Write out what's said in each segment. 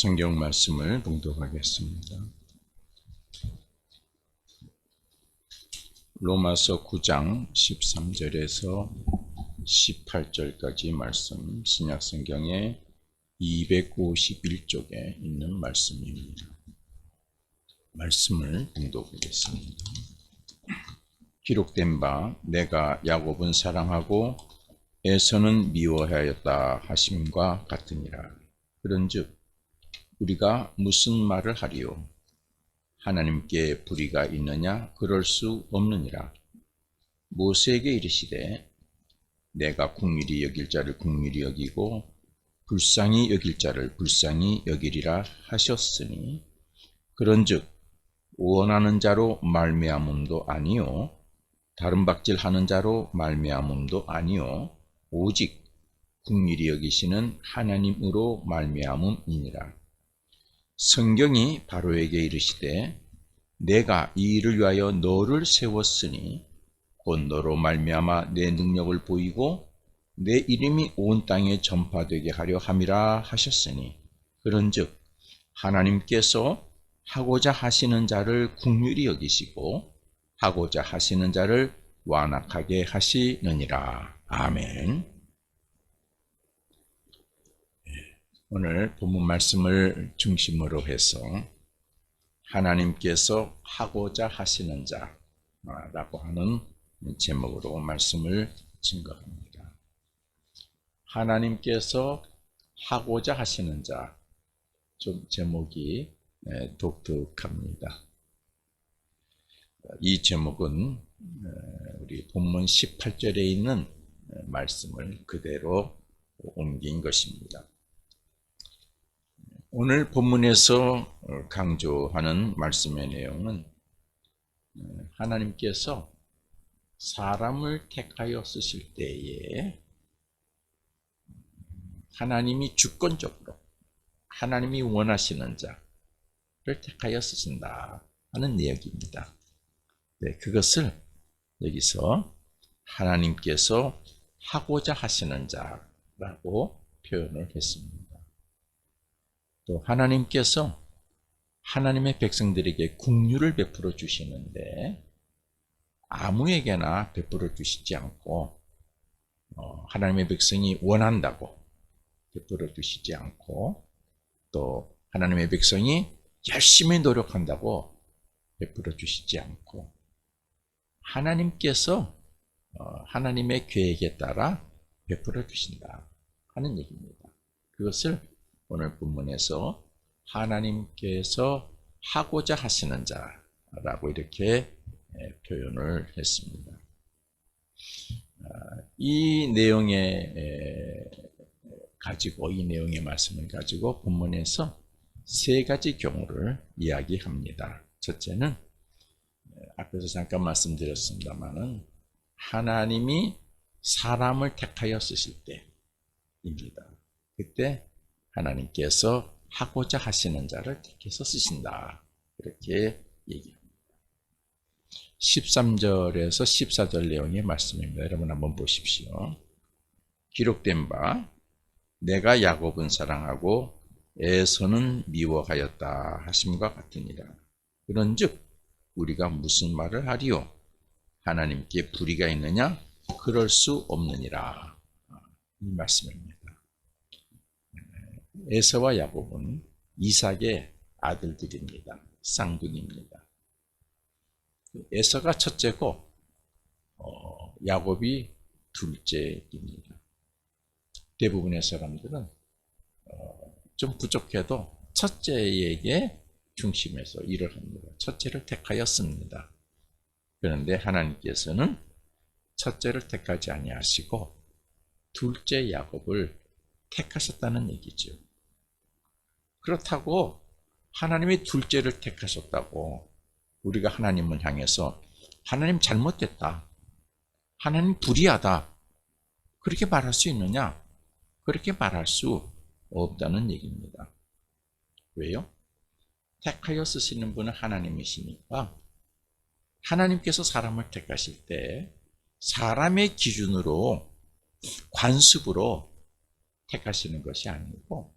성경 말씀을 봉독하겠습니다. 로마서 9장 13절에서 18절까지 말씀, 신약성경의 251쪽에 있는 말씀입니다. 말씀을 봉독하겠습니다. 기록된 바 내가 야곱은 사랑하고 에서는 미워하였다 하심과 같으니라. 그런즉 우리가 무슨 말을 하리요? 하나님께 불의가 있느냐? 그럴 수 없느니라. 모세에게 이르시되 내가 긍휼히 여길 자를 긍휼히 여기고 불쌍히 여길 자를 불쌍히 여기리라 하셨으니, 그런즉 원하는 자로 말미암음도 아니요 다른 박질하는 자로 말미암음도 아니요 오직 긍휼히 여기시는 하나님으로 말미암음이니라. 성경이 바로에게 이르시되 내가 이 일을 위하여 너를 세웠으니 곧 너로 말미암아 내 능력을 보이고 내 이름이 온 땅에 전파되게 하려 함이라 하셨으니, 그런즉 하나님께서 하고자 하시는 자를 긍휼히 여기시고 하고자 하시는 자를 완악하게 하시느니라. 아멘. 오늘 본문 말씀을 중심으로 해서 하나님께서 하고자 하시는 자라고 하는 제목으로 말씀을 증거합니다. 하나님께서 하고자 하시는 자, 좀 제목이 독특합니다. 이 제목은 우리 본문 18절에 있는 말씀을 그대로 옮긴 것입니다. 오늘 본문에서 강조하는 말씀의 내용은 하나님께서 사람을 택하여 쓰실 때에 하나님이 주권적으로 하나님이 원하시는 자를 택하여 쓰신다 하는 이야기입니다. 네, 그것을 여기서 하나님께서 하고자 하시는 자라고 표현을 했습니다. 또 하나님께서 하나님의 백성들에게 긍휼을 베풀어 주시는데 아무에게나 베풀어 주시지 않고 하나님의 백성이 원한다고 베풀어 주시지 않고, 또 하나님의 백성이 열심히 노력한다고 베풀어 주시지 않고 하나님께서 하나님의 계획에 따라 베풀어 주신다 하는 얘기입니다. 그것을 오늘 본문에서 하나님께서 하고자 하시는 자라고 이렇게 표현을 했습니다. 이 내용의 말씀을 가지고 본문에서 세 가지 경우를 이야기합니다. 첫째는 앞에서 잠깐 말씀드렸습니다만은 하나님이 사람을 택하여 쓰실 때입니다. 그때 하나님께서 하고자 하시는 자를 택해서 쓰신다, 이렇게 얘기합니다. 13절에서 14절 내용의 말씀입니다. 여러분 한번 보십시오. 기록된 바 내가 야곱은 사랑하고 에서는 미워하였다 하심과 같으니라. 그런즉 우리가 무슨 말을 하리요? 하나님께 불의가 있느냐? 그럴 수 없느니라. 이 말씀입니다. 에서와 야곱은 이삭의 아들들입니다. 쌍둥이입니다. 에서가 첫째고 야곱이 둘째입니다. 대부분의 사람들은 좀 부족해도 첫째에게 중심해서 일을 합니다. 첫째를 택하였습니다. 그런데 하나님께서는 첫째를 택하지 아니하시고 둘째 야곱을 택하셨다는 얘기죠. 그렇다고 하나님이 둘째를 택하셨다고 우리가 하나님을 향해서 하나님 잘못됐다, 하나님 불의하다, 그렇게 말할 수 있느냐? 그렇게 말할 수 없다는 얘기입니다. 왜요? 택하여 쓰시는 분은 하나님이시니까 하나님께서 사람을 택하실 때 사람의 기준으로 관습으로 택하시는 것이 아니고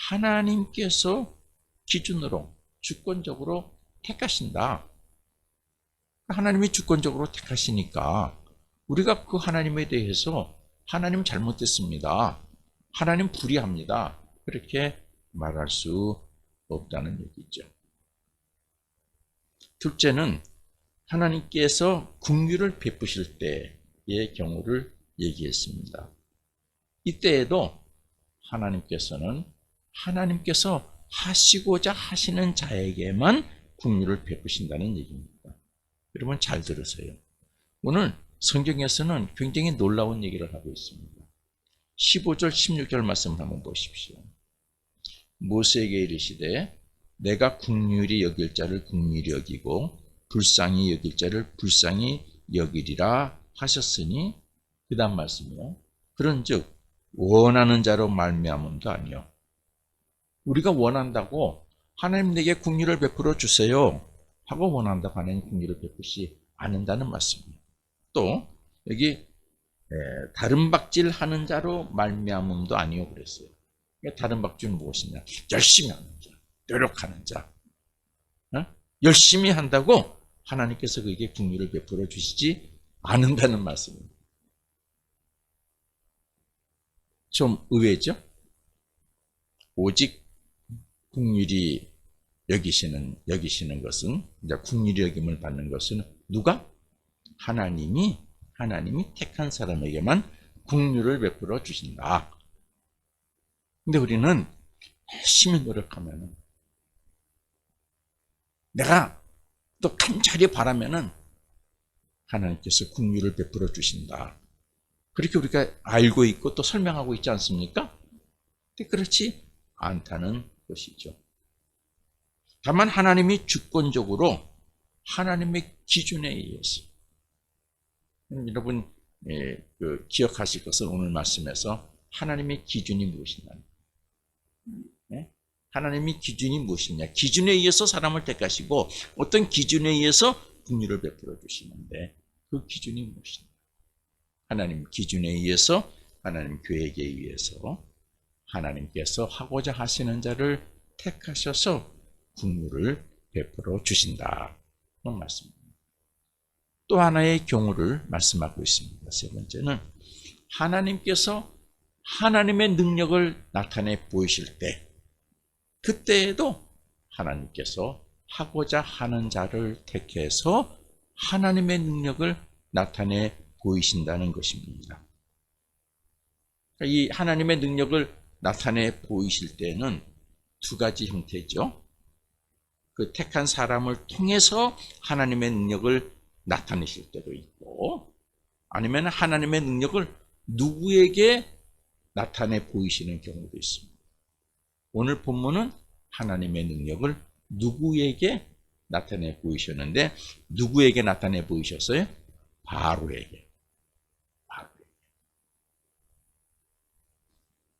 하나님께서 기준으로 주권적으로 택하신다. 하나님이 주권적으로 택하시니까 우리가 그 하나님에 대해서 하나님 잘못됐습니다, 하나님 불의합니다, 그렇게 말할 수 없다는 얘기죠. 둘째는 하나님께서 긍휼을 베푸실 때의 경우를 얘기했습니다. 이때에도 하나님께서 하시고자 하시는 자에게만 긍휼을 베푸신다는 얘기입니다. 여러분 잘 들으세요. 오늘 성경에서는 굉장히 놀라운 얘기를 하고 있습니다. 15절 16절 말씀을 한번 보십시오. 모세에게 이르시되 내가 긍휼히 여길 자를 긍휼히 여기고 불쌍히 여길 자를 불쌍히 여기리라 하셨으니, 그 다음 말씀이요. 그런즉 원하는 자로 말미암음도 아니요. 우리가 원한다고 하나님 내게 긍휼을 베풀어 주세요 하고 원한다고 하나님 긍휼을 베푸시 않는다는 말씀이에요. 또 여기 다른 박질 하는 자로 말미암음도 아니요 그랬어요. 다른 박질은 무엇이냐? 열심히 하는 자, 노력하는 자. 열심히 한다고 하나님께서 그에게 긍휼을 베풀어 주시지 않는다는 말씀입니다. 좀 의외죠? 오직 긍휼히 여기시는 것은, 긍휼히 여김을 받는 것은 누가? 하나님이 택한 사람에게만 긍휼을 베풀어 주신다. 근데 우리는 열심히 노력하면은, 내가 또 간절히 바라면은 하나님께서 긍휼을 베풀어 주신다. 그렇게 우리가 알고 있고 또 설명하고 있지 않습니까? 근데 그렇지 않다는 것이죠. 다만 하나님이 주권적으로 하나님의 기준에 의해서, 여러분 기억하실 것은 오늘 말씀에서 하나님의 기준이 무엇이냐? 하나님의 기준이 무엇이냐? 기준에 의해서 사람을 택하시고 어떤 기준에 의해서 긍휼을 베풀어 주시는데 그 기준이 무엇이냐? 하나님 기준에 의해서, 하나님 계획에 의해서 하나님께서 하고자 하시는 자를 택하셔서 긍휼을 베풀어 주신다. 그런 말씀입니다. 또 하나의 경우를 말씀하고 있습니다. 세 번째는 하나님께서 하나님의 능력을 나타내 보이실 때, 그때에도 하나님께서 하고자 하는 자를 택해서 하나님의 능력을 나타내 보이신다는 것입니다. 이 하나님의 능력을 나타내 보이실 때는 두 가지 형태죠. 그 택한 사람을 통해서 하나님의 능력을 나타내실 때도 있고, 아니면 하나님의 능력을 누구에게 나타내 보이시는 경우도 있습니다. 오늘 본문은 하나님의 능력을 누구에게 나타내 보이셨는데, 누구에게 나타내 보이셨어요? 바로에게.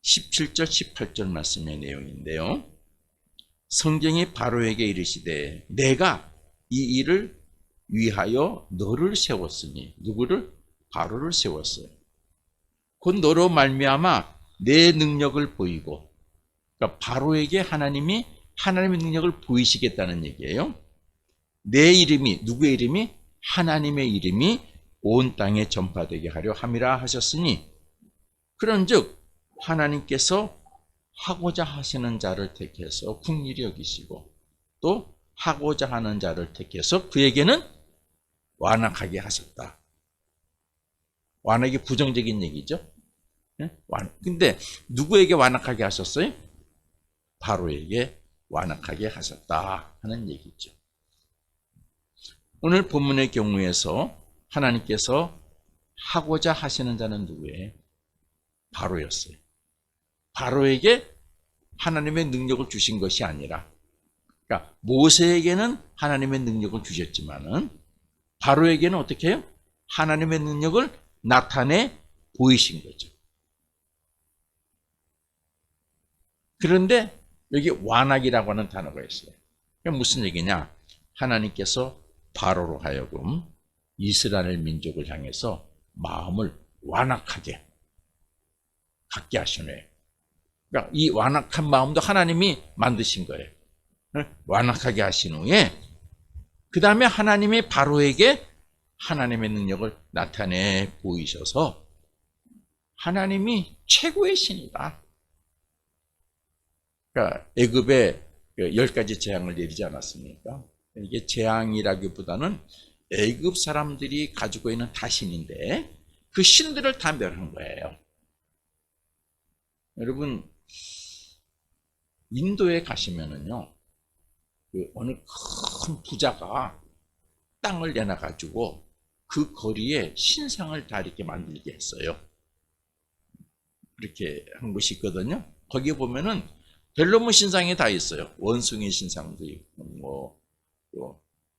17절 18절 말씀의 내용인데요. 성경이 바로에게 이르시되 내가 이 일을 위하여 너를 세웠으니, 누구를? 바로를 세웠어요. 곧 너로 말미암아 내 능력을 보이고, 그러니까 바로에게 하나님의 능력을 보이시겠다는 얘기예요. 내 이름이, 누구의 이름이? 하나님의 이름이 온 땅에 전파되게 하려 함이라 하셨으니, 그런즉 하나님께서 하고자 하시는 자를 택해서 긍휼히 여기시고 또 하고자 하는 자를 택해서 그에게는 완악하게 하셨다. 완악이 부정적인 얘기죠. 근데 누구에게 완악하게 하셨어요? 바로에게 완악하게 하셨다 하는 얘기죠. 오늘 본문의 경우에서 하나님께서 하고자 하시는 자는 누구예요? 바로였어요. 바로에게 하나님의 능력을 주신 것이 아니라, 그러니까 모세에게는 하나님의 능력을 주셨지만은 바로에게는 어떻게 해요? 하나님의 능력을 나타내 보이신 거죠. 그런데 여기 완악이라고 하는 단어가 있어요. 그게 무슨 얘기냐? 하나님께서 바로로 하여금 이스라엘 민족을 향해서 마음을 완악하게 갖게 하시네. 그러니까 이 완악한 마음도 하나님이 만드신 거예요. 완악하게 하신 후에 그 다음에 하나님이 바로에게 하나님의 능력을 나타내 보이셔서 하나님이 최고의 신이다. 그러니까 애굽에 10가지 재앙을 내리지 않았습니까? 이게 재앙이라기보다는 애굽 사람들이 가지고 있는 다신인데 그 신들을 다 멸한 거예요. 여러분 인도에 가시면은요, 어느 큰 부자가 땅을 내놔가지고 그 거리에 신상을 다 이렇게 만들게 했어요. 이렇게 한 곳이 있거든요. 거기 보면은 별로문 신상이 다 있어요. 원숭이 신상도 있고,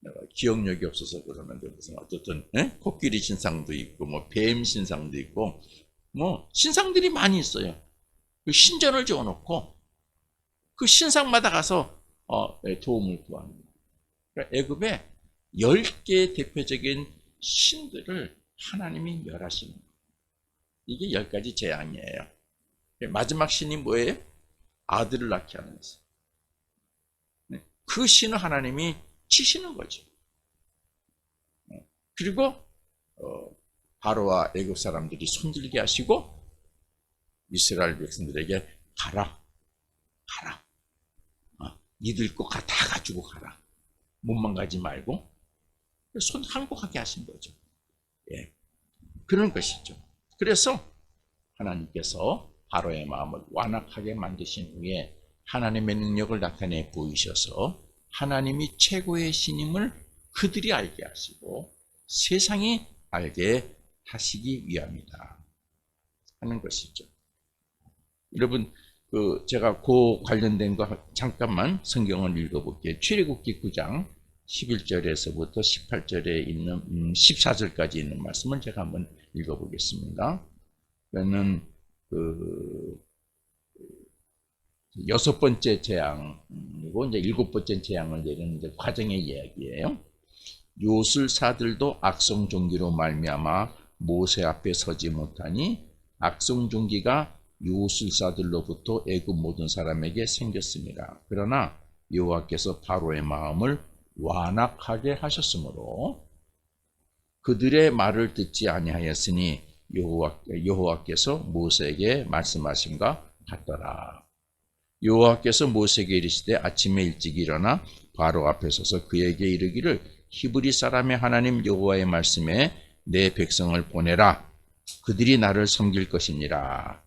내가 기억력이 없어서 그러는데 무슨 어쨌든 코끼리 신상도 있고, 뱀 신상도 있고, 신상들이 많이 있어요. 그 신전을 지어놓고 그 신상마다 가서 도움을 구합니다. 그러니까 애굽에 10개의 대표적인 신들을 하나님이 멸하시는 거예요. 이게 10가지 재앙이에요. 마지막 신이 뭐예요? 아들을 낳게 하는 신. 그 신을 하나님이 치시는 거죠. 그리고 바로와 애굽 사람들이 손들게 하시고 이스라엘 백성들에게 가라. 니들 거 다 가지고 가라. 몸만 가지 말고 손 항복하게 하신 거죠. 예, 그런 것이죠. 그래서 하나님께서 바로의 마음을 완악하게 만드신 후에 하나님의 능력을 나타내 보이셔서 하나님이 최고의 신임을 그들이 알게 하시고 세상이 알게 하시기 위함이다 하는 것이죠. 여러분, 제가 그 관련된 거 잠깐만 성경을 읽어볼게요. 출애굽기 9장 11절에서부터 18절에 있는 14절까지 있는 말씀을 제가 한번 읽어보겠습니다. 그러면 여섯 번째 재앙이고 이제 일곱 번째 재앙을 내리는 이제 과정의 이야기예요. 요술사들도 악성 종기로 말미암아 모세 앞에 서지 못하니 악성 종기가 요술사들로부터 애굽 모든 사람에게 생겼습니다. 그러나 여호와께서 바로의 마음을 완악하게 하셨으므로 그들의 말을 듣지 아니하였으니 여호와께서 모세에게 말씀하심과 같더라. 여호와께서 모세에게 이르시되 아침에 일찍 일어나 바로 앞에 서서 그에게 이르기를 히브리 사람의 하나님 여호와의 말씀에 내 백성을 보내라. 그들이 나를 섬길 것이니라.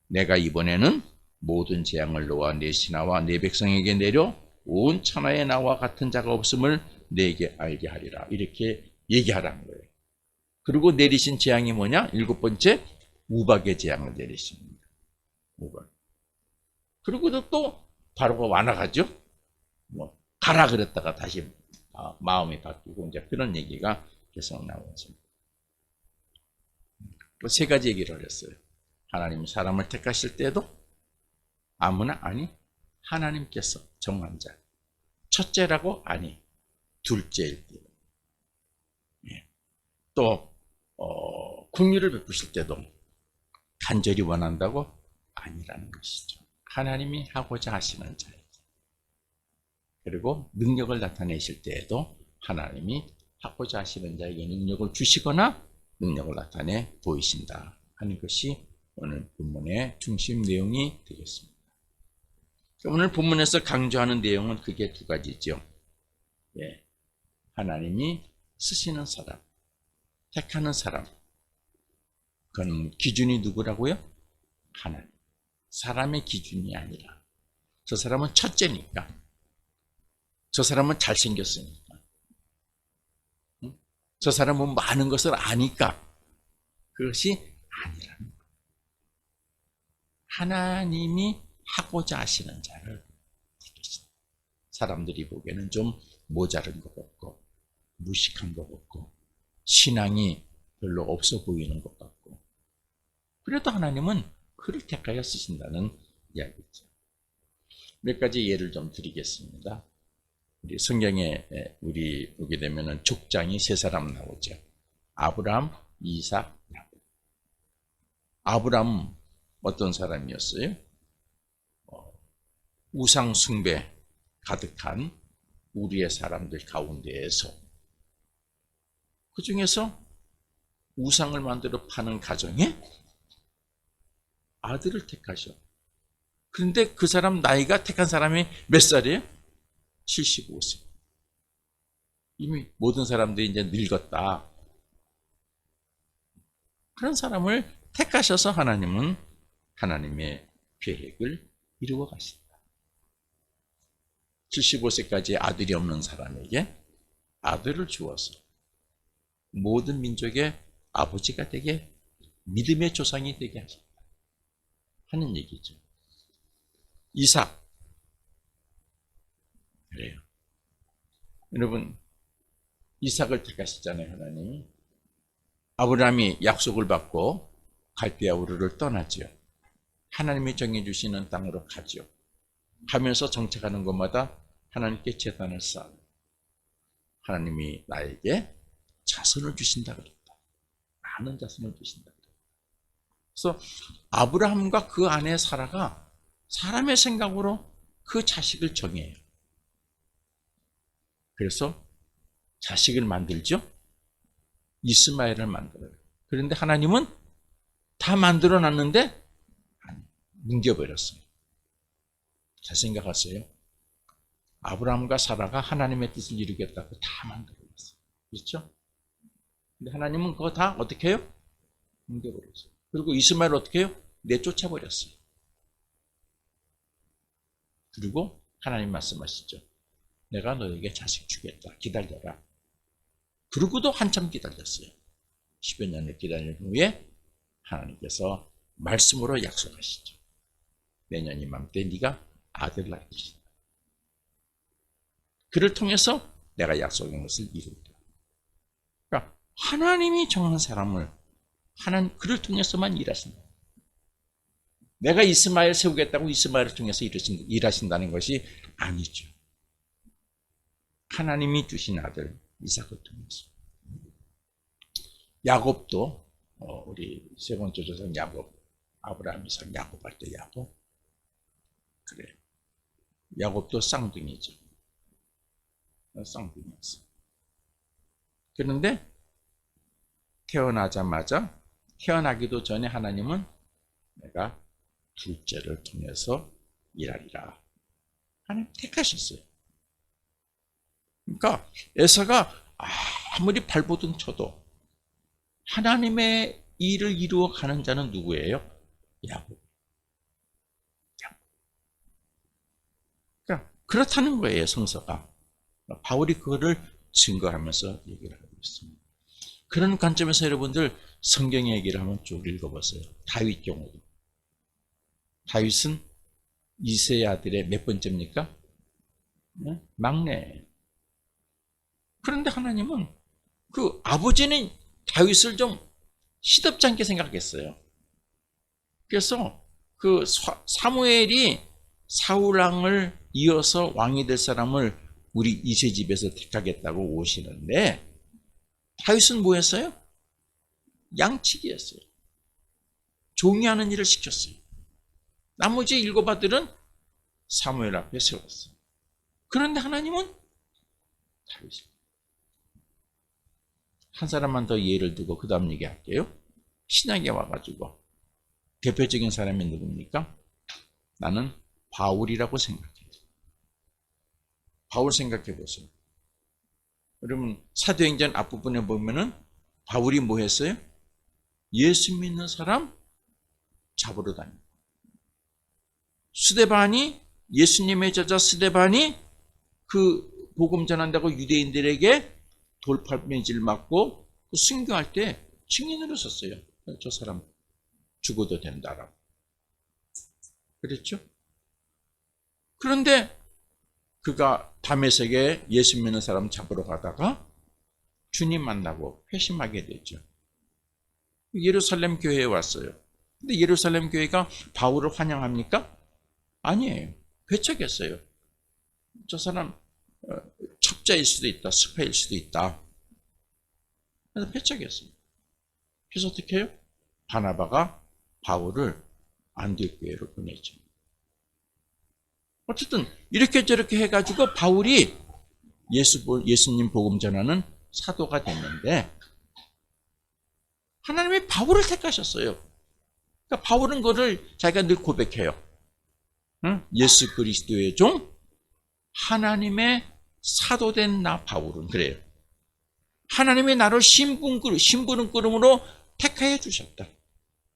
내가 이번에는 모든 재앙을 너와 내 신하와 내 백성에게 내려 온 천하에 나와 같은 자가 없음을 내게 알게 하리라. 이렇게 얘기하라는 거예요. 그리고 내리신 재앙이 뭐냐? 일곱 번째 우박의 재앙을 내리십니다. 우박. 그리고도 또 바로가 완악하죠. 가라 그랬다가 다시 마음이 바뀌고 이제 그런 얘기가 계속 나오습니다. 또 세 가지 얘기를 했어요. 하나님 사람을 택하실 때도 아무나 아니 하나님께서 정한 자. 첫째라고 아니 둘째일 때. 예. 또 긍휼을 베푸실 때도 간절히 원한다고 아니라는 것이죠. 하나님이 하고자 하시는 자예요. 그리고 능력을 나타내실 때에도 하나님이 하고자 하시는 자에게 능력을 주시거나 능력을 나타내 보이신다 하는 것이 오늘 본문의 중심 내용이 되겠습니다. 오늘 본문에서 강조하는 내용은 그게 두 가지죠. 예. 하나님이 쓰시는 사람, 택하는 사람. 그건 기준이 누구라고요? 하나님. 사람의 기준이 아니라. 저 사람은 첫째니까. 저 사람은 잘생겼으니까. 저 사람은 많은 것을 아니까. 그것이 아니라는 거예요. 하나님이 하고자 하시는 자를 택하신다. 사람들이 보기에는 좀 모자른 것 같고 무식한 것 같고 신앙이 별로 없어 보이는 것 같고 그래도 하나님은 그를 택하여 쓰신다는 이야기죠. 몇 가지 예를 좀 드리겠습니다. 우리 성경에 우리 보게 되면은 족장이 세 사람 나오죠. 아브라함, 이삭, 야곱. 아브라함 어떤 사람이었어요? 우상 숭배 가득한 우리의 사람들 가운데에서 그 중에서 우상을 만들어 파는 가정에 아들을 택하셔. 그런데 그 사람 나이가 택한 사람이 몇 살이에요? 75세. 이미 모든 사람들이 이제 늙었다. 그런 사람을 택하셔서 하나님은 하나님의 계획을 이루어 가신다. 75세까지 아들이 없는 사람에게 아들을 주어서 모든 민족의 아버지가 되게 믿음의 조상이 되게 하셨다 하는 얘기죠. 이삭. 그래요. 여러분, 이삭을 택하셨잖아요, 하나님. 아브라함이 약속을 받고 갈대아 우르를 떠나지요. 하나님이 정해주시는 땅으로 가지요. 가면서 정착하는 곳마다 하나님께 제단을 쌓아요. 하나님이 나에게 자손을 주신다 그랬다. 많은 자손을 주신다 그랬다. 그래서 아브라함과 그 아내 사라가 사람의 생각으로 그 자식을 정해요. 그래서 자식을 만들죠. 이스마엘을 만들어요. 그런데 하나님은 다 만들어 놨는데 뭉겨버렸어요. 잘 생각하세요. 아브라함과 사라가 하나님의 뜻을 이루겠다고 다 만들어놨어요. 그렇죠? 근데 하나님은 그거 다 어떻게 해요? 뭉겨버렸어요. 그리고 이스마엘을 어떻게 해요? 내쫓아버렸어요. 그리고 하나님 말씀하시죠. 내가 너에게 자식 주겠다. 기다려라. 그러고도 한참 기다렸어요. 10여 년을 기다린 후에 하나님께서 말씀으로 약속하시죠. 내년 이맘때 네가 아들 낳을 것이다. 그를 통해서 내가 약속한 것을 이루리라. 그러니까 하나님이 정한 사람을 그를 통해서만 일하신다. 내가 이스마엘 세우겠다고 이스마엘을 통해서 일하신다는 것이 아니죠. 하나님이 주신 아들 이삭을 통해서. 야곱도 우리 세 번째 조상 야곱, 아브라함, 이삭, 야곱 할 때 야곱. 그래. 야곱도 쌍둥이죠. 쌍둥이였어. 그런데 태어나기도 전에 하나님은 내가 둘째를 통해서 일하리라. 하나님 택하셨어요. 그러니까 에사가 아무리 발버둥 쳐도 하나님의 일을 이루어 가는 자는 누구예요? 야곱. 그러니까 그렇다는 거예요, 성서가. 바울이 그거를 증거하면서 얘기를 하고 있습니다. 그런 관점에서 여러분들 성경의 얘기를 한번 쭉 읽어보세요. 다윗 경우도. 다윗은 이새의 아들의 몇 번째입니까? 막내. 그런데 하나님은 그 아버지는 다윗을 좀 시덥지 않게 생각했어요. 그래서 그 사무엘이 사울왕을 이어서 왕이 될 사람을 우리 이새 집에서 택하겠다고 오시는데 다윗은 뭐 했어요? 양치기 했어요. 종이 하는 일을 시켰어요. 나머지 7 아들은 사무엘 앞에 세웠어요. 그런데 하나님은 다윗을. 한 사람만 더 예를 두고 그 다음 얘기할게요. 신약에 와가지고 대표적인 사람이 누굽니까? 나는 바울이라고 생각해요. 바울 생각해 보세요. 여러분 사도행전 앞부분에 보면은 바울이 뭐 했어요? 예수 믿는 사람 잡으러 다니고 스데반이 예수님의 제자 스데반이 그 복음 전한다고 유대인들에게 돌팔매질 맞고 순교할 때 증인으로 섰어요. 저 사람 죽어도 된다라고. 그랬죠? 그런데 그가 다메섹에 예수 믿는 사람 잡으러 가다가 주님 만나고 회심하게 되죠. 예루살렘 교회에 왔어요. 근데 예루살렘 교회가 바울을 환영합니까? 아니에요. 배척했어요. 저 사람 첩자일 수도 있다. 스파일 수도 있다. 그래서 배척했어요. 그래서 어떻게 해요? 바나바가 바울을 안디옥 교회로 보내죠. 어쨌든 이렇게 저렇게 해가지고 바울이 예수님 복음 전하는 사도가 됐는데 하나님이 바울을 택하셨어요. 그러니까 바울은 그를 자기가 늘 고백해요. 응? 예수 그리스도의 종, 하나님의 사도된 나 바울은 그래요. 하나님이 나를 심부름꾼으로 택하여 주셨다.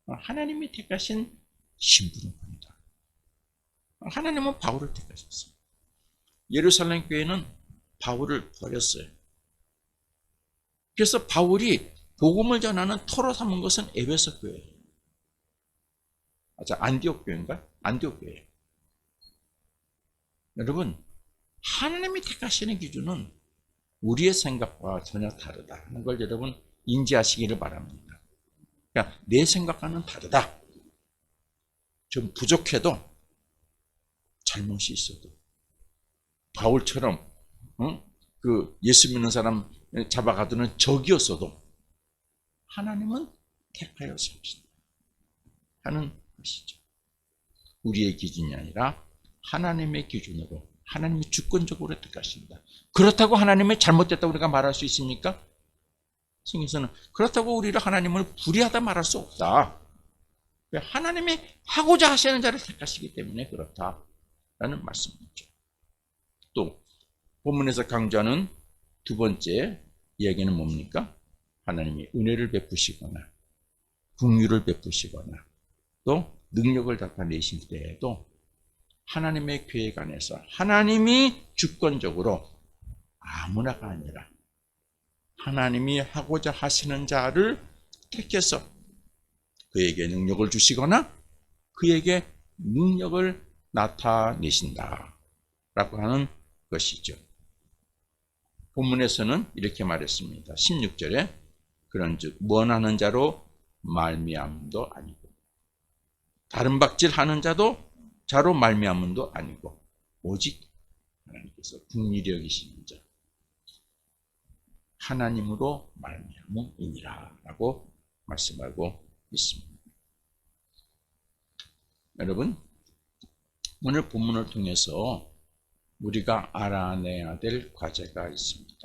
하나님이 택하신 심부름꾼이다. 하나님은 바울을 택하셨어요. 예루살렘 교회는 바울을 버렸어요. 그래서 바울이 복음을 전하는 터로 삼은 것은 에베소 교회예요. 안디옥 교회인가? 안디옥 교회예요. 여러분, 하나님이 택하시는 기준은 우리의 생각과 전혀 다르다 하는 걸 여러분 인지하시기를 바랍니다. 그러니까 내 생각과는 다르다. 좀 부족해도 잘못이 있어도 바울처럼 그 예수 믿는 사람 잡아가두는 적이었어도 하나님은 택하여 세우신다 하는 것이죠. 우리의 기준이 아니라 하나님의 기준으로 하나님이 주권적으로 택하신다. 그렇다고 하나님이 잘못됐다고 우리가 말할 수 있습니까? 성경에서는 그렇다고 우리를 하나님을 불의하다 말할 수 없다. 하나님이 하고자 하시는 자를 택하시기 때문에 그렇다라는 말씀이죠. 또 본문에서 강조하는 두 번째 이야기는 뭡니까? 하나님이 은혜를 베푸시거나 긍휼을 베푸시거나 또 능력을 나타내실 때에도 하나님의 계획 안에서 하나님이 주권적으로 아무나가 아니라 하나님이 하고자 하시는 자를 택해서 그에게 능력을 주시거나 그에게 능력을 나타내신다 라고 하는 것이죠. 본문에서는 이렇게 말했습니다. 16절에 그런즉 원하는 자로 말미암음도 아니고 다른 박질하는 자로 말미암음도 아니고 오직 하나님께서 긍휼히 여기시는 자 하나님으로 말미암음이니라 라고 말씀하고 있습니다. 여러분, 오늘 본문을 통해서 우리가 알아내야 될 과제가 있습니다.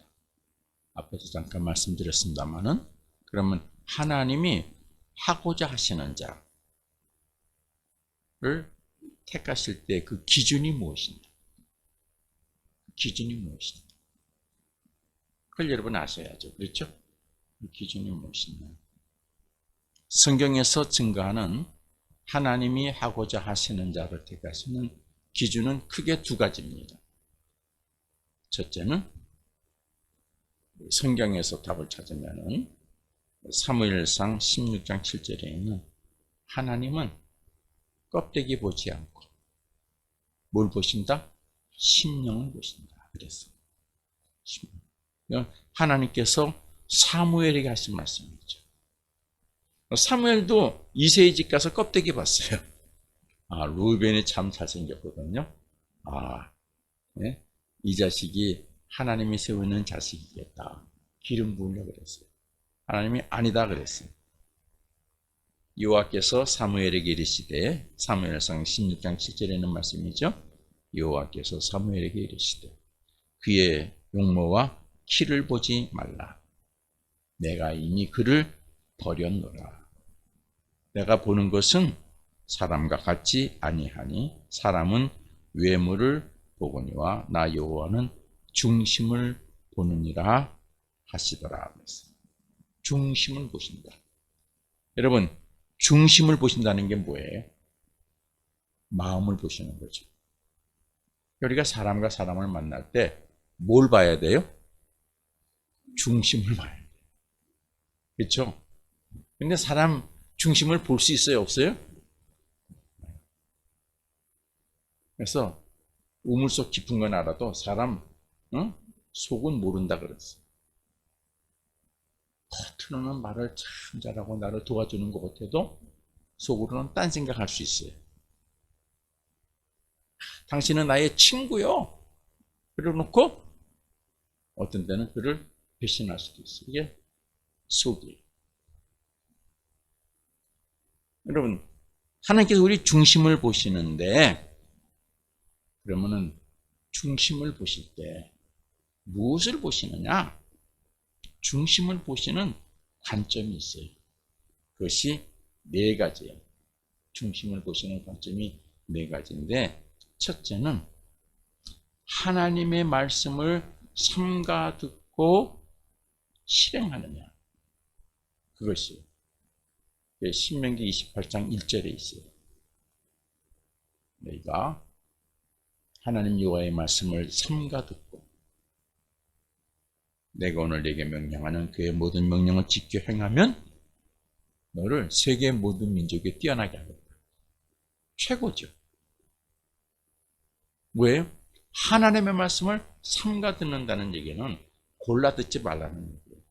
앞에서 잠깐 말씀드렸습니다만은 그러면 하나님이 하고자 하시는 자를 택하실 때 그 기준이 무엇인가? 기준이 무엇인가? 그걸 여러분 아셔야죠. 그렇죠? 그 기준이 무엇인가? 성경에서 증거하는 하나님이 하고자 하시는 자를 택하시는 기준은 크게 두 가지입니다. 첫째는 성경에서 답을 찾으면은 사무엘상 16장 7절에 있는 하나님은 껍데기 보지 않고 뭘 보신다? 심령을 보신다. 그랬어요. 하나님께서 사무엘에게 하신 말씀이죠. 사무엘도 이새의 집 가서 껍데기 봤어요. 루벤이 참 잘생겼거든요. 네? 이 자식이 하나님이 세우는 자식이겠다. 기름 부으려고 그랬어요. 하나님이 아니다 그랬어요. 여호와께서 사무엘에게 이르시되 사무엘상 16장 7절에 있는 말씀이죠. 여호와께서 사무엘에게 이르시되 그의 용모와 키를 보지 말라. 내가 이미 그를 버렸노라. 내가 보는 것은 사람과 같지 아니하니 사람은 외모를 보거니와 나 여호와는 중심을 보느니라 하시더라. 중심을 보신다. 여러분, 중심을 보신다는 게 뭐예요? 마음을 보시는 거죠. 우리가 사람과 사람을 만날 때 뭘 봐야 돼요? 중심을 봐야 돼요. 그렇죠? 근데 사람 중심을 볼 수 있어요? 없어요? 그래서 우물 속 깊은 건 알아도 사람 속은 모른다 그랬어요. 겉으로는 말을 참 잘하고 나를 도와주는 것 같아도 속으로는 딴 생각할 수 있어요. 당신은 나의 친구요. 그래놓고 어떤 때는 그를 배신할 수도 있어요. 이게 속이에요. 여러분, 하나님께서 우리 중심을 보시는데 그러면은 중심을 보실 때 무엇을 보시느냐? 중심을 보시는 관점이 있어요. 그것이 네 가지예요. 중심을 보시는 관점이 네 가지인데, 첫째는 하나님의 말씀을 삼가 듣고 실행하느냐. 그것이 신명기 28장 1절에 있어요. 너희가 하나님 여호와의 말씀을 삼가 듣고 내가 오늘 네게 명령하는 그의 모든 명령을 지켜 행하면 너를 세계 모든 민족에 뛰어나게 하겠다. 최고죠. 왜요? 하나님의 말씀을 삼가 듣는다는 얘기는 골라 듣지 말라는 얘기예요.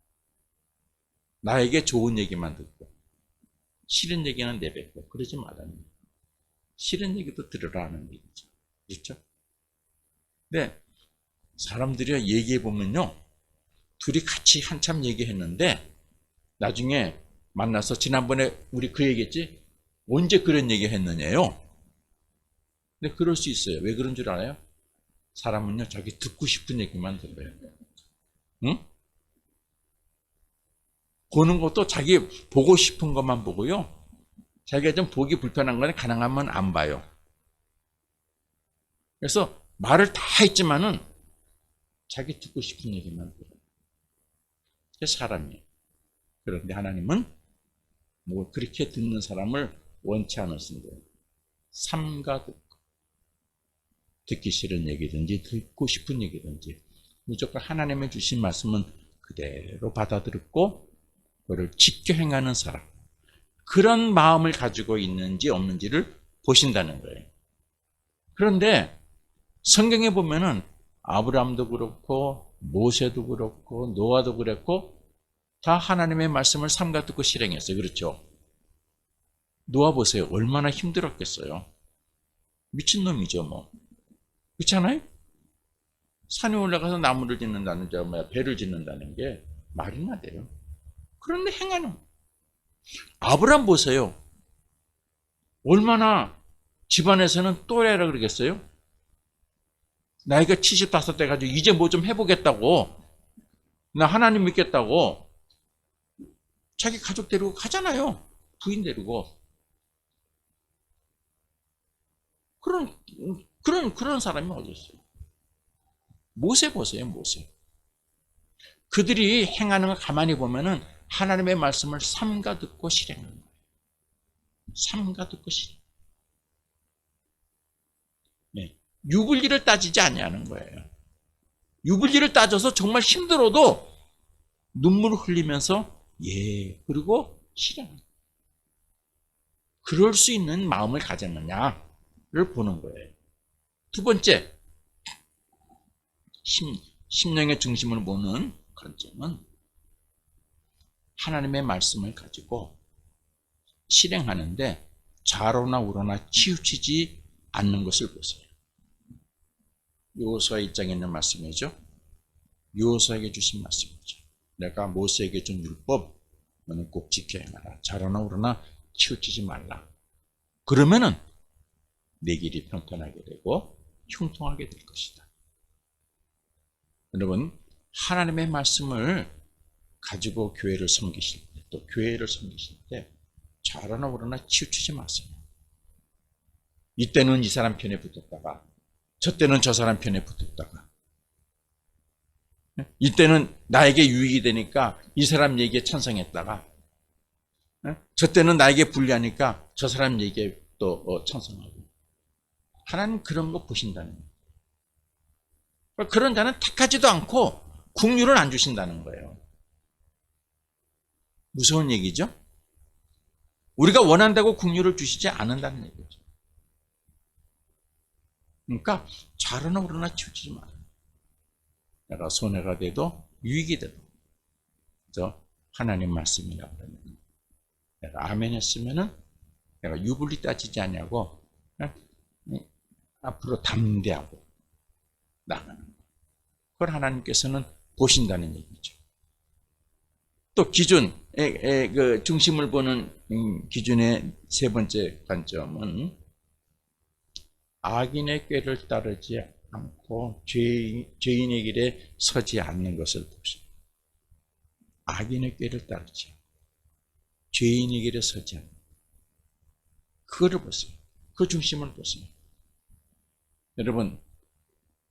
나에게 좋은 얘기만 듣고 싫은 얘기는 내뱉고 그러지 말라는 얘기예요. 싫은 얘기도 들으라 하는 얘기죠. 그렇죠? 네, 사람들이 얘기해 보면요, 둘이 같이 한참 얘기했는데 나중에 만나서 지난번에 우리 그 얘기했지? 언제 그런 얘기 했느냐요? 근데 그럴 수 있어요. 왜 그런 줄 알아요? 사람은요, 자기 듣고 싶은 얘기만 들어요. 응? 보는 것도 자기 보고 싶은 것만 보고요. 자기가 좀 보기 불편한 거는 가능하면 안 봐요. 그래서 말을 다 했지만은 자기 듣고 싶은 얘기만 들어요. 그게 사람이에요. 그런데 하나님은 뭐 그렇게 듣는 사람을 원치 않으신대요. 삼가 듣고 듣기 싫은 얘기든지 듣고 싶은 얘기든지 무조건 하나님의 주신 말씀은 그대로 받아들였고 그걸 지켜 행하는 사람, 그런 마음을 가지고 있는지 없는지를 보신다는 거예요. 그런데 성경에 보면은 아브라함도 그렇고 모세도 그렇고 노아도 그랬고 다 하나님의 말씀을 삼가 듣고 실행했어요. 그렇죠? 노아 보세요. 얼마나 힘들었겠어요. 미친놈이죠 뭐. 그렇지 않아요? 산에 올라가서 나무를 짓는다는 배를 짓는다는 게 말이나 돼요. 그런데 행하는. 아브라함 보세요. 얼마나 집안에서는 또래라 그러겠어요? 나이가 75 돼가지고 이제 뭐 좀 해보겠다고, 나 하나님 믿겠다고 자기 가족 데리고 가잖아요. 부인 데리고. 그런 사람이 어디 있어요? 모세 보세요, 모세. 그들이 행하는 걸 가만히 보면은 하나님의 말씀을 삼가 듣고 실행하는 거예요. 삼가 듣고 실행. 네. 유불리를 따지지 아니하는 거예요. 유불리를 따져서 정말 힘들어도 눈물을 흘리면서 그리고 실행. 그럴 수 있는 마음을 가졌느냐를 보는 거예요. 두 번째, 심령의 중심을 보는 관점은 하나님의 말씀을 가지고 실행하는데 좌로나 우로나 치우치지 않는 것을 보세요. 여호수아 1장에 있는 말씀이죠. 여호수아에게 주신 말씀이죠. 내가 모세에게 준 율법 너는 꼭 지켜 행하라. 좌로나 우로나 치우치지 말라. 그러면은 내 길이 평탄하게 되고 형통하게 될 것이다. 여러분, 하나님의 말씀을 가지고 교회를 섬기실 때, 또 교회를 섬기실 때 좌로나 우로나 치우치지 마세요. 이때는 이 사람 편에 붙었다가 저 때는 저 사람 편에 붙었다가 이때는 나에게 유익이 되니까 이 사람 얘기에 찬성했다가 저 때는 나에게 불리하니까 저 사람 얘기에 또 찬성하고. 하나님 그런 거 보신다는 거예요. 그런 자는 택하지도 않고 국류를 안 주신다는 거예요. 무서운 얘기죠? 우리가 원한다고 국류를 주시지 않는다는 얘기죠. 그러니까 좌로나 우로나 치우치지 마라. 내가 손해가 돼도 유익이 돼도 그래서 하나님 말씀이라고 그러면 내가 아멘 했으면은 내가 유불리 따지지 않냐고 앞으로 담대하고 나가는 거예요. 그걸 하나님께서는 보신다는 얘기죠. 또 기준, 그 중심을 보는 기준의 세 번째 관점은 악인의 꾀를 따르지 않고 죄인의 길에 서지 않는 것을 보십시오. 악인의 꾀를 따르지 않고 죄인의 길에 서지 않는 그거를 보세요. 그 중심을 보세요. 여러분,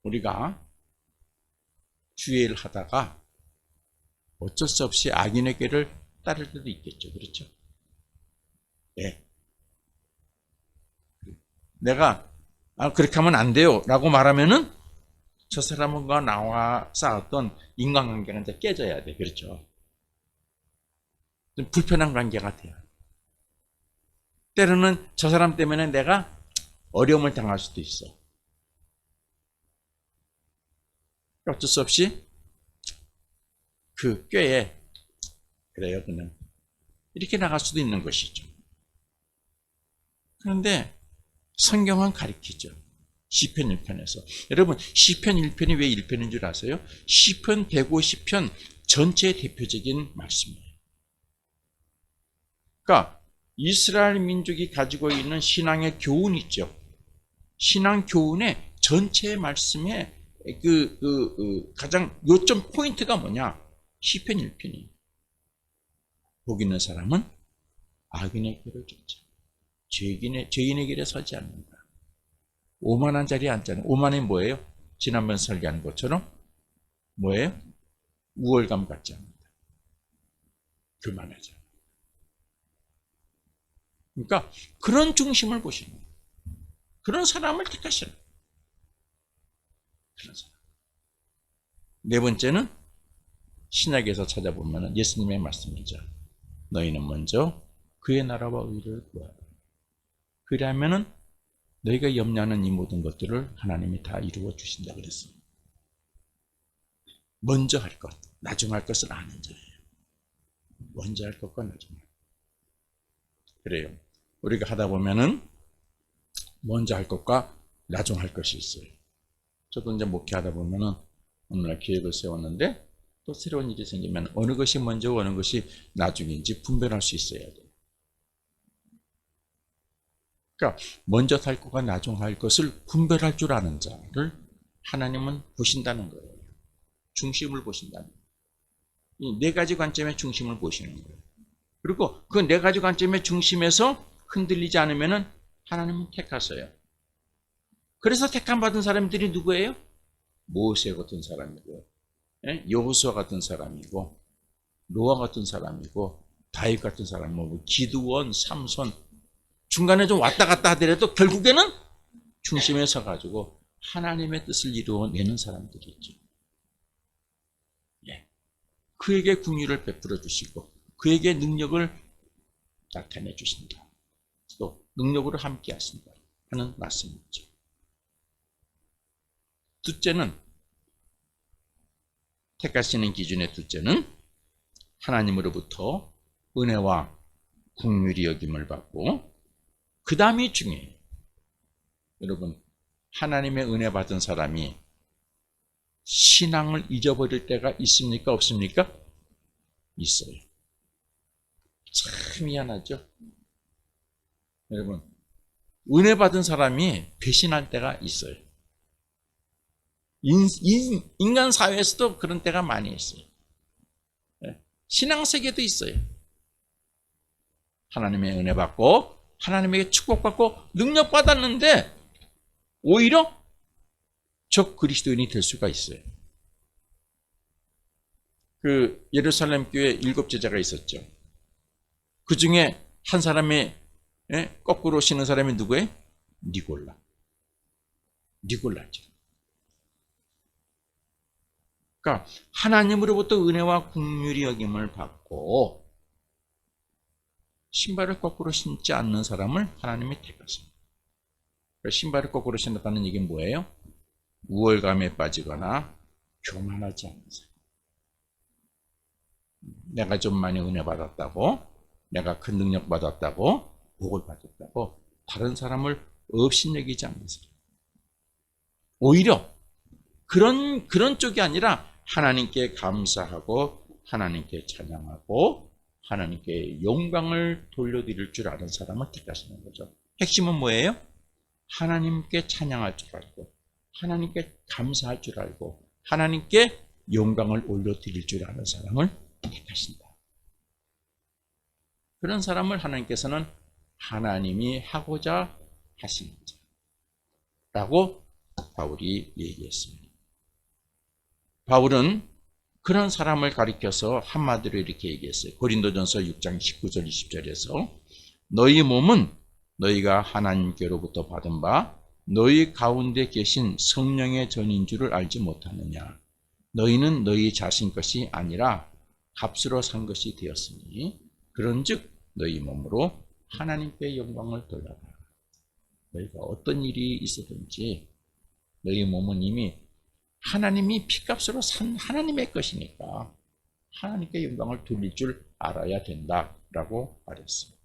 우리가 주의를 하다가 어쩔 수 없이 악인의 꾀를 따를 때도 있겠죠. 그렇죠? 예. 내가 그렇게 하면 안 돼요 라고 말하면은 저 사람과 나와 쌓았던 인간관계가 이제 깨져야 돼. 그렇죠? 좀 불편한 관계가 돼요. 때로는 저 사람 때문에 내가 어려움을 당할 수도 있어. 어쩔 수 없이 그 꾀에 그래요 그냥 이렇게 나갈 수도 있는 것이죠. 그런데 성경은 가르치죠. 시편 1편에서. 여러분 시편 1편이 왜 1편인 줄 아세요? 시편 150편 전체의 대표적인 말씀이에요. 그러니까 이스라엘 민족이 가지고 있는 신앙의 교훈 있죠. 신앙 교훈의 전체 말씀에 가장 요점 포인트가 뭐냐? 시편 1편이에요. 복 있는 사람은 악인의 길을 쫓지 죄인의 길에 서지 않는다. 오만한 자리에 앉지 않는다. 오만이 뭐예요? 지난번 설교한 것처럼 뭐예요? 우월감 갖지 않는다. 교만하지 않는다. 그러니까 그런 중심을 보시는 거예요. 그런 사람을 택하시는 거예요. 그런 사람. 네 번째는 신약에서 찾아보면 예수님의 말씀이죠. 너희는 먼저 그의 나라와 의를 구하라. 그러면은 너희가 염려하는 이 모든 것들을 하나님이 다 이루어 주신다 그랬어요. 먼저 할 것, 나중 할 것은 아닌 자예요. 먼저 할 것과 나중 할 것. 그래요. 우리가 하다 보면은 먼저 할 것과 나중 할 것이 있어요. 저도 이제 목회하다 보면은 오늘날 계획을 세웠는데 또 새로운 일이 생기면 어느 것이 먼저고 어느 것이 나중인지 분별할 수 있어야 돼요. 그러니까 먼저 할 것과 나중 할 것을 분별할 줄 아는 자를 하나님은 보신다는 거예요. 중심을 보신다는 거예요. 이 네 가지 관점의 중심을 보시는 거예요. 그리고 그 네 가지 관점의 중심에서 흔들리지 않으면 하나님은 택하세요. 그래서 택함 받은 사람들이 누구예요? 모세 같은 사람이고, 여호수아 같은 사람이고, 노아 같은 사람이고, 다윗 같은 사람이고, 기드원, 삼손, 중간에 좀 왔다 갔다 하더라도 결국에는 중심에 서가지고 하나님의 뜻을 이루어내는 사람들이 있죠. 예. 그에게 긍휼을 베풀어 주시고 그에게 능력을 나타내 주신다. 또 능력으로 함께 하신다 하는 말씀이죠. 둘째는 택하시는 기준의 둘째는 하나님으로부터 은혜와 긍휼이 여김을 받고 그 다음이 중요해요. 여러분 하나님의 은혜 받은 사람이 신앙을 잊어버릴 때가 있습니까? 없습니까? 있어요. 참 미안하죠? 여러분 은혜 받은 사람이 배신할 때가 있어요. 인간 사회에서도 그런 때가 많이 있어요. 신앙 세계도 있어요. 하나님의 은혜 받고 하나님에게 축복받고 능력 받았는데 오히려 적 그리스도인이 될 수가 있어요. 그 예루살렘 교회 7 제자가 있었죠. 그 중에 한 사람이 거꾸로 쉬는 사람이 누구예요? 니골라죠. 그러니까 하나님으로부터 은혜와 긍휼이 여김을 받고 신발을 거꾸로 신지 않는 사람을 하나님이 택하십니다. 신발을 거꾸로 신었다는 얘기는 뭐예요? 우월감에 빠지거나 교만하지 않는 사람. 내가 좀 많이 은혜 받았다고, 내가 큰 능력 받았다고, 복을 받았다고 다른 사람을 업신여기지 않는 사람. 오히려 그런 쪽이 아니라 하나님께 감사하고 하나님께 찬양하고 하나님께 영광을 돌려드릴 줄 아는 사람을 택하시는 거죠. 핵심은 뭐예요? 하나님께 찬양할 줄 알고 하나님께 감사할 줄 알고 하나님께 영광을 올려드릴 줄 아는 사람을 택하신다. 그런 사람을 하나님께서는 하나님이 하고자 하시는 자라고 바울이 얘기했습니다. 바울은 그런 사람을 가리켜서 한마디로 이렇게 얘기했어요. 고린도전서 6장 19절 20절에서 너희 몸은 너희가 하나님께로부터 받은 바 너희 가운데 계신 성령의 전인 줄을 알지 못하느냐. 너희는 너희 자신 것이 아니라 값으로 산 것이 되었으니 그런즉 너희 몸으로 하나님께 영광을 돌려라. 너희가 어떤 일이 있었든지 너희 몸은 이미 하나님이 피값으로 산 하나님의 것이니까 하나님께 영광을 돌릴 줄 알아야 된다라고 말했습니다.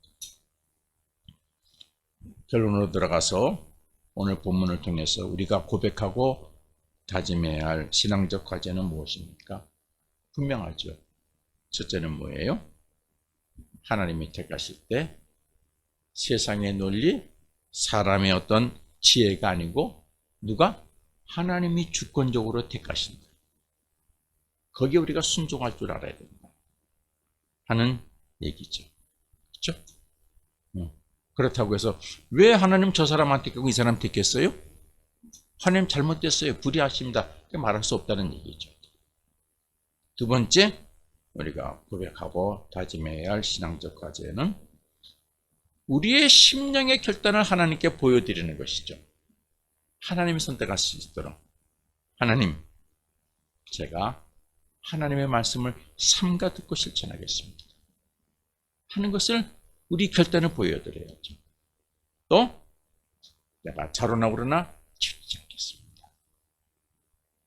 결론으로 들어가서 오늘 본문을 통해서 우리가 고백하고 다짐해야 할 신앙적 과제는 무엇입니까? 분명하죠. 첫째는 뭐예요? 하나님이 택하실 때 세상의 논리, 사람의 어떤 지혜가 아니고 누가? 하나님이 주권적으로 택하신다. 거기에 우리가 순종할 줄 알아야 된다 하는 얘기죠. 그렇죠? 그렇다고 해서 왜 하나님 저 사람한테 택하고 이 사람 택했어요? 하나님 잘못됐어요. 불의하십니다. 말할 수 없다는 얘기죠. 두 번째, 우리가 고백하고 다짐해야 할 신앙적 과제는 우리의 심령의 결단을 하나님께 보여드리는 것이죠. 하나님이 선택할 수 있도록 하나님, 제가 하나님의 말씀을 삼가 듣고 실천하겠습니다 하는 것을 우리 결단을 보여드려야죠. 또 내가 자로나 우러나 치지 않겠습니다.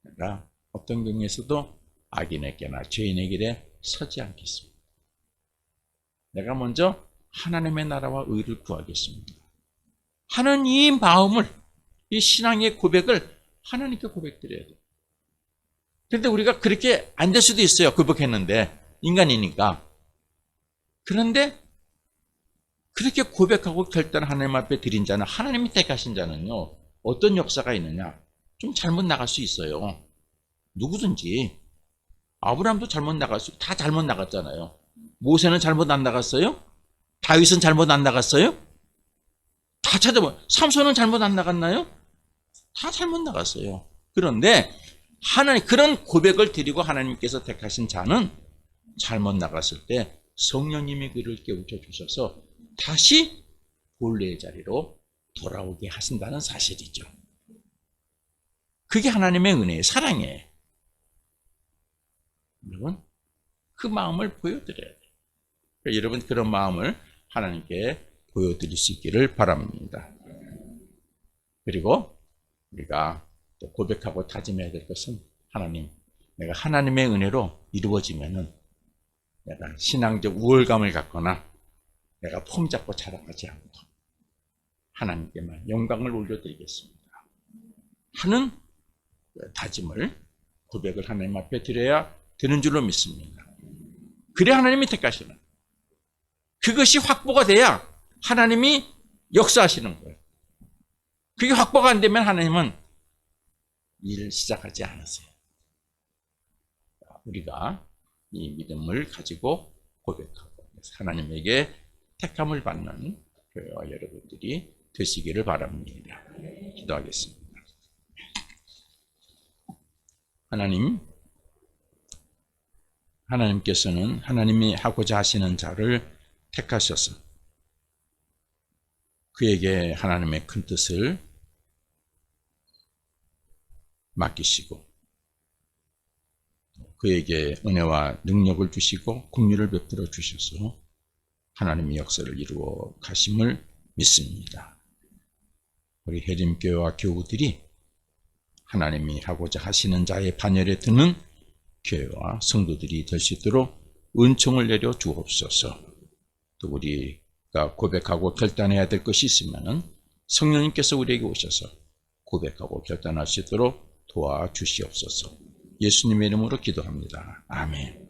내가 어떤 경우에서도 악인에게나 죄인의 길에 서지 않겠습니다. 내가 먼저 하나님의 나라와 의를 구하겠습니다 하는 이 마음을, 이 신앙의 고백을 하나님께 고백드려야 돼요. 그런데 우리가 그렇게 안 될 수도 있어요. 고백했는데 인간이니까. 그런데 그렇게 고백하고 결단 하나님 앞에 드린 자는, 하나님이 택하신 자는요, 어떤 역사가 있느냐? 좀 잘못 나갈 수 있어요. 누구든지. 아브라함도 잘못 다 잘못 나갔잖아요. 모세는 잘못 안 나갔어요? 다윗은 잘못 안 나갔어요? 다 찾아봐. 삼손은 잘못 안 나갔나요? 다 잘못 나갔어요. 그런데 하나님, 그런 고백을 드리고 하나님께서 택하신 자는 잘못 나갔을 때 성령님이 그를 깨우쳐 주셔서 다시 본래의 자리로 돌아오게 하신다는 사실이죠. 그게 하나님의 은혜예요. 사랑이에요. 여러분, 그 마음을 보여드려야 돼요. 그러니까 여러분, 그런 마음을 하나님께 보여드릴 수 있기를 바랍니다. 그리고 우리가 또 고백하고 다짐해야 될 것은, 하나님, 내가 하나님의 은혜로 이루어지면은 내가 신앙적 우월감을 갖거나 내가 폼 잡고 자랑하지 않고 하나님께만 영광을 올려드리겠습니다 하는 다짐을, 고백을 하나님 앞에 드려야 되는 줄로 믿습니다. 그래 하나님이 택하시는, 그것이 확보가 돼야 하나님이 역사하시는 거예요. 그게 확보가 안 되면 하나님은 일을 시작하지 않으세요. 우리가 이 믿음을 가지고 고백하고 하나님에게 택함을 받는 교회와 여러분들이 되시기를 바랍니다. 기도하겠습니다. 하나님께서는 하나님이 하고자 하시는 자를 택하셔서 그에게 하나님의 큰 뜻을 맡기시고 그에게 은혜와 능력을 주시고 긍휼을 베풀어 주셔서 하나님의 역사를 이루어 가심을 믿습니다. 우리 해림교회와 교우들이 하나님이 하고자 하시는 자의 반열에 드는 교회와 성도들이 될 수 있도록 은총을 내려 주옵소서. 또 우리가 고백하고 결단해야 될 것이 있으면 성령님께서 우리에게 오셔서 고백하고 결단할 수 있도록 도와주시옵소서. 예수님의 이름으로 기도합니다. 아멘.